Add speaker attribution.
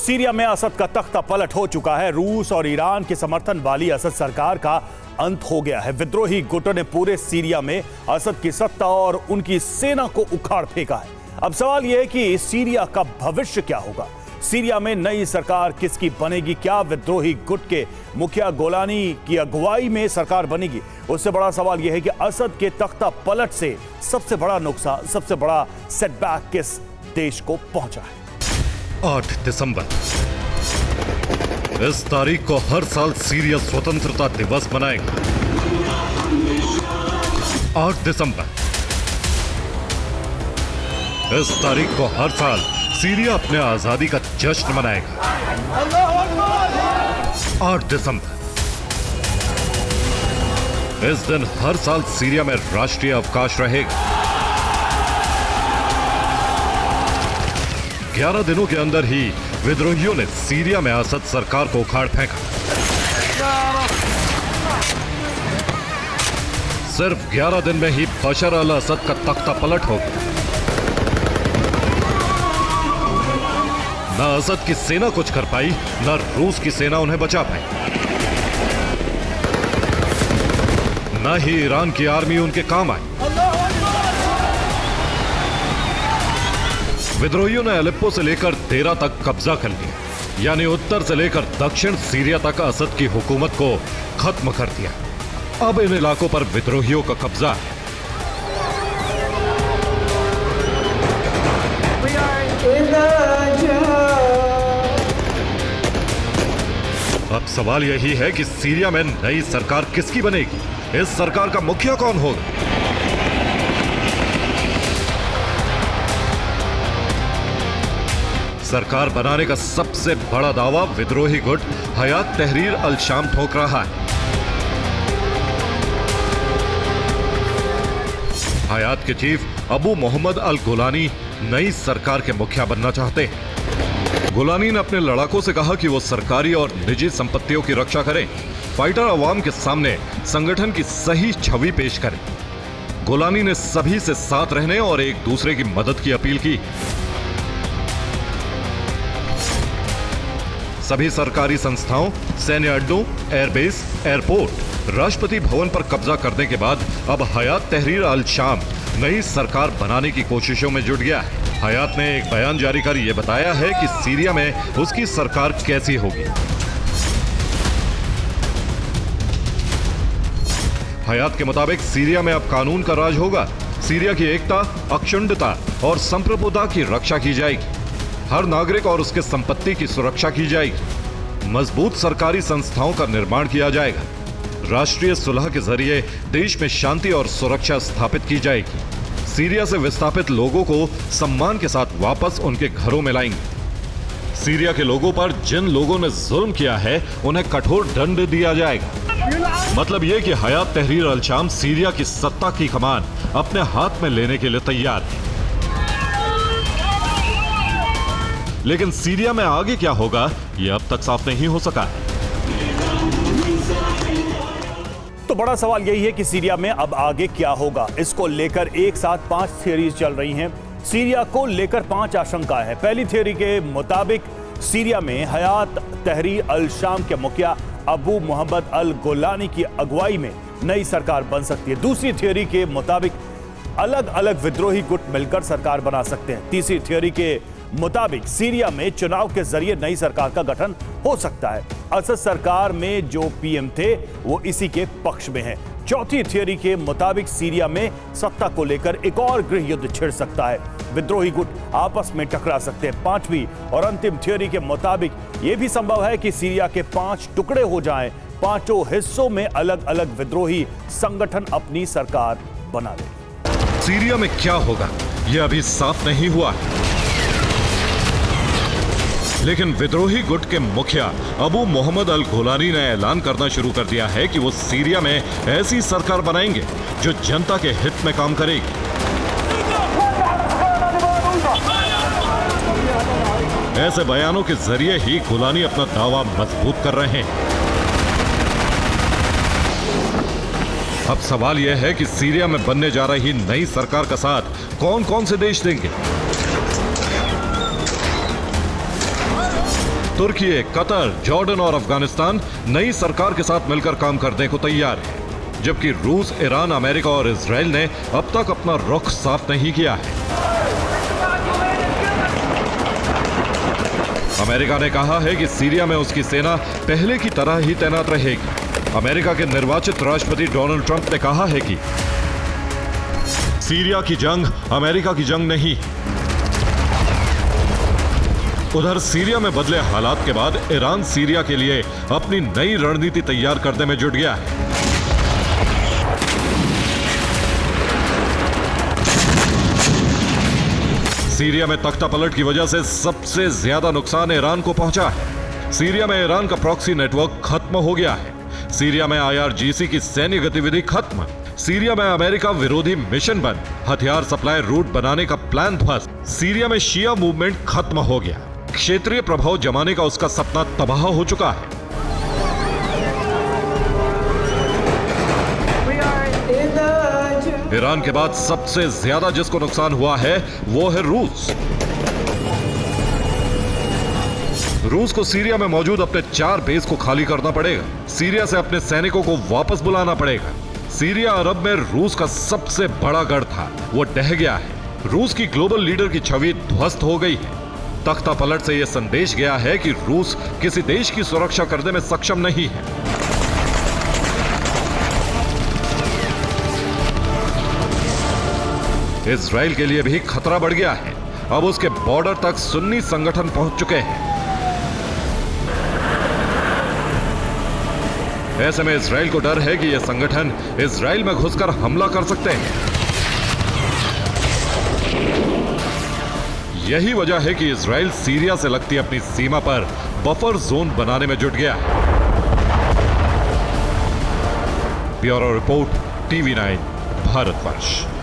Speaker 1: Syria में असद का तख्ता पलट हो चुका है। रूस और ईरान के समर्थन वाली असद सरकार का अंत हो गया है। विद्रोही गुटों ने पूरे सीरिया में असद की सत्ता और उनकी सेना को उखाड़ फेंका है। अब सवाल यह है कि सीरिया का भविष्य क्या होगा। सीरिया में नई सरकार किसकी बनेगी? क्या विद्रोही गुट के मुखिया गोलानी की अगुवाई में सरकार बनेगी? उससे बड़ा सवाल यह है कि असद के तख्ता पलट से सबसे बड़ा नुकसान, सबसे बड़ा सेटबैक किस देश को पहुंचा है?
Speaker 2: 8 दिसंबर, इस तारीख को हर साल सीरिया स्वतंत्रता दिवस मनाएगा। 8 दिसंबर, इस तारीख को हर साल सीरिया अपने आजादी का जश्न मनाएगा। 8 दिसंबर, इस दिन हर साल सीरिया में राष्ट्रीय अवकाश रहेगा। 11 दिनों के अंदर ही विद्रोहियों ने सीरिया में असद सरकार को उखाड़ फेंका। सिर्फ 11 दिन में ही बशर अल असद का तख्ता पलट हो गया। न असद की सेना कुछ कर पाई, न रूस की सेना उन्हें बचा पाई, न ही ईरान की आर्मी उनके काम आई। विद्रोहियों ने अलेप्पो से लेकर देरा तक कब्जा कर लिया, यानी उत्तर से लेकर दक्षिण सीरिया तक असद की हुकूमत को खत्म कर दिया। अब इन इलाकों पर विद्रोहियों का कब्जा है। अब सवाल यही है कि सीरिया में नई सरकार किसकी बनेगी? इस सरकार का मुखिया कौन होगा? सरकार बनाने का सबसे बड़ा दावा विद्रोही गुट हयात तहरीर अल शाम ठोक रहा है। हयात के चीफ अबू मोहम्मद अल गुलानी नई सरकार के मुखिया बनना चाहते हैं। गुलानी ने अपने लड़ाकों से कहा कि वो सरकारी और निजी संपत्तियों की रक्षा करें, फाइटर अवाम के सामने संगठन की सही छवि पेश करें। गुलानी ने सभी से साथ रहने और एक दूसरे की मदद की अपील की। सभी सरकारी संस्थाओं, सैन्य अड्डों, एयरबेस, एयरपोर्ट, राष्ट्रपति भवन पर कब्जा करने के बाद अब हयात तहरीर अल शाम नई सरकार बनाने की कोशिशों में जुट गया है। हयात ने एक बयान जारी कर यह बताया है कि सीरिया में उसकी सरकार कैसी होगी। हयात के मुताबिक सीरिया में अब कानून का राज होगा। सीरिया की एकता, अखंडता और संप्रभुता की रक्षा की जाएगी। हर नागरिक और उसके संपत्ति की सुरक्षा की जाएगी। मजबूत सरकारी संस्थाओं का निर्माण किया जाएगा। राष्ट्रीय सुलह के जरिए देश में शांति और सुरक्षा स्थापित की जाएगी। सीरिया से विस्थापित लोगों को सम्मान के साथ वापस उनके घरों में लाएंगे। सीरिया के लोगों पर जिन लोगों ने जुल्म किया है उन्हें कठोर दंड दिया जाएगा। मतलब यह कि हयात तहरीर अल शाम सीरिया की सत्ता की कमान अपने हाथ में लेने के लिए तैयार है। लेकिन सीरिया में आगे क्या होगा यह अब तक साफ नहीं हो सका है।
Speaker 1: तो बड़ा सवाल यही है कि सीरिया में अब आगे क्या होगा। इसको लेकर एक साथ 5 थियरीज चल रही हैं। सीरिया को लेकर 5 आशंकाएं हैं। पहली थियरी के मुताबिक सीरिया में हयात तहरीर अल शाम के मुखिया अबू मोहम्मद अल गुलानी की अगुवाई में नई सरकार बन सकती है। दूसरी थियरी के मुताबिक अलग अलग विद्रोही गुट मिलकर सरकार बना सकते हैं। तीसरी थियरी के मुताबिक सीरिया में चुनाव के जरिए नई सरकार का गठन हो सकता है। असद सरकार में जो पीएम थे वो इसी के पक्ष में हैं। चौथी थियरी के मुताबिक सीरिया में सत्ता को लेकर एक और गृह युद्ध छिड़ सकता है। विद्रोही गुट आपस में टकरा सकते हैं। पांचवी और अंतिम थियरी के मुताबिक यह भी संभव है कि सीरिया के 5 टुकड़े हो जाएं। 5 हिस्सों में अलग अलग विद्रोही संगठन अपनी सरकार बना ले।
Speaker 2: सीरिया में क्या होगा यह अभी साफ नहीं हुआ है। लेकिन विद्रोही गुट के मुखिया अबू मोहम्मद अल गुलानी ने ऐलान करना शुरू कर दिया है कि वो सीरिया में ऐसी सरकार बनाएंगे जो जनता के हित में काम करेगी। ऐसे बयानों के जरिए ही गुलानी अपना दावा मजबूत कर रहे हैं। अब सवाल यह है कि सीरिया में बनने जा रही नई सरकार का साथ कौन कौन से देश देंगे। तुर्की, कतर, जॉर्डन और अफगानिस्तान नई सरकार के साथ मिलकर काम करने को तैयार है, जबकि रूस, ईरान, अमेरिका और इजराइल ने अब तक अपना रुख साफ नहीं किया है। अमेरिका ने कहा है कि सीरिया में उसकी सेना पहले की तरह ही तैनात रहेगी। अमेरिका के निर्वाचित राष्ट्रपति डोनाल्ड ट्रंप ने कहा है कि सीरिया की जंग अमेरिका की जंग नहीं। उधर सीरिया में बदले हालात के बाद ईरान सीरिया के लिए अपनी नई रणनीति तैयार करने में जुट गया है। सीरिया में तख्तापलट की वजह से सबसे ज्यादा नुकसान ईरान को पहुंचा है। सीरिया में ईरान का प्रॉक्सी नेटवर्क खत्म हो गया है। सीरिया में IRGC की सैन्य गतिविधि खत्म। सीरिया में अमेरिका विरोधी मिशन बंद। हथियार सप्लाई रूट बनाने का प्लान ध्वस्त। सीरिया में शिया मूवमेंट खत्म हो गया। क्षेत्रीय प्रभाव जमाने का उसका सपना तबाह हो चुका है। ईरान के बाद सबसे ज्यादा जिसको नुकसान हुआ है वो है रूस। रूस को सीरिया में मौजूद अपने 4 बेस को खाली करना पड़ेगा। सीरिया से अपने सैनिकों को वापस बुलाना पड़ेगा। सीरिया अरब में रूस का सबसे बड़ा गढ़ था, वो ढह गया है। रूस की ग्लोबल लीडर की छवि ध्वस्त हो गई है। तख्तापलट से यह संदेश गया है कि रूस किसी देश की सुरक्षा करने में सक्षम नहीं है। इजराइल के लिए भी खतरा बढ़ गया है। अब उसके बॉर्डर तक सुन्नी संगठन पहुंच चुके हैं। ऐसे में इजराइल को डर है कि यह संगठन इजराइल में घुसकर हमला कर सकते हैं। यही वजह है कि इजराइल सीरिया से लगती अपनी सीमा पर बफर जोन बनाने में जुट गया है। Bureau report, TV9 Bharatvarsh.